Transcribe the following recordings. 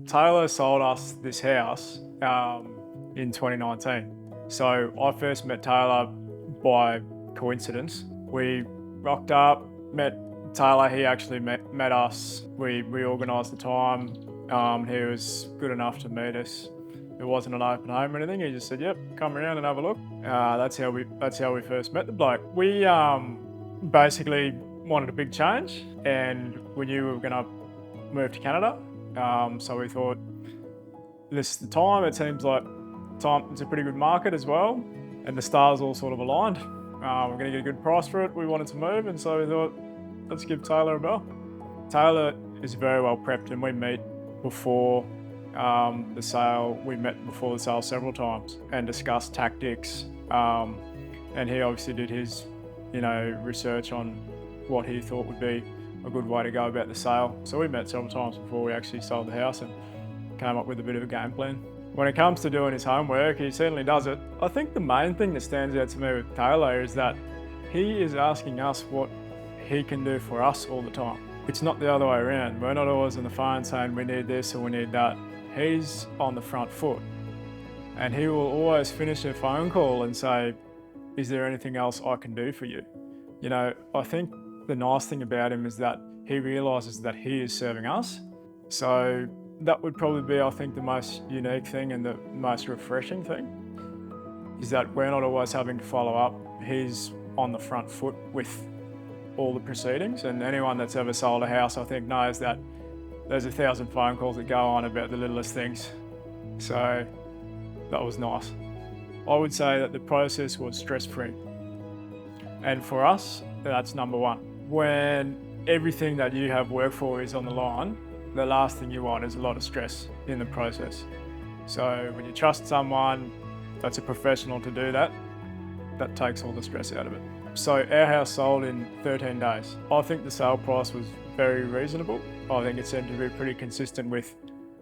Taylor sold us this house in 2019. So I first met Taylor by coincidence. We rocked up, met Taylor. He actually met us. We organised the time. He was good enough to meet us. It wasn't an open home or anything. He just said, "Yep, come around and have a look." That's how we first met the bloke. We basically wanted a big change, and we knew we were going to move to Canada. So we thought, this is the time. It seems like it's a pretty good market as well, and the stars all sort of aligned. We're going to get a good price for it. We wanted to move, and so we thought, let's give Taylor a bell. Taylor is very well prepped, and we meet before the sale. We met before the sale several times and discussed tactics. And he obviously did his, research on what he thought would be a good way to go about the sale. So we met several times before we actually sold the house and came up with a bit of a game plan. When it comes to doing his homework, he certainly does it. I think the main thing that stands out to me with Taylor is that he is asking us what he can do for us all the time. It's not the other way around. We're not always on the phone saying we need this or we need that. He's on the front foot, and he will always finish a phone call and say, "Is there anything else I can do for you?" I think the nice thing about him is that he realises that he is serving us. So that would probably be, I think, the most unique thing and the most refreshing thing, is that we're not always having to follow up. He's on the front foot with all the proceedings, and anyone that's ever sold a house, I think, knows that there's 1,000 phone calls that go on about the littlest things. So that was nice. I would say that the process was stress-free. And for us, that's number one. When everything that you have worked for is on the line, the last thing you want is a lot of stress in the process. So when you trust someone that's a professional to do that, that takes all the stress out of it. So our house sold in 13 days. I think the sale price was very reasonable. I think it seemed to be pretty consistent with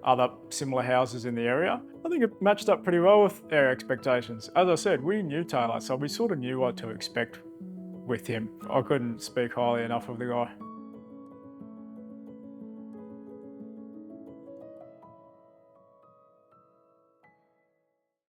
other similar houses in the area. I think it matched up pretty well with our expectations. As I said, we knew Taylor, so we sort of knew what to expect with him. I couldn't speak highly enough of the guy.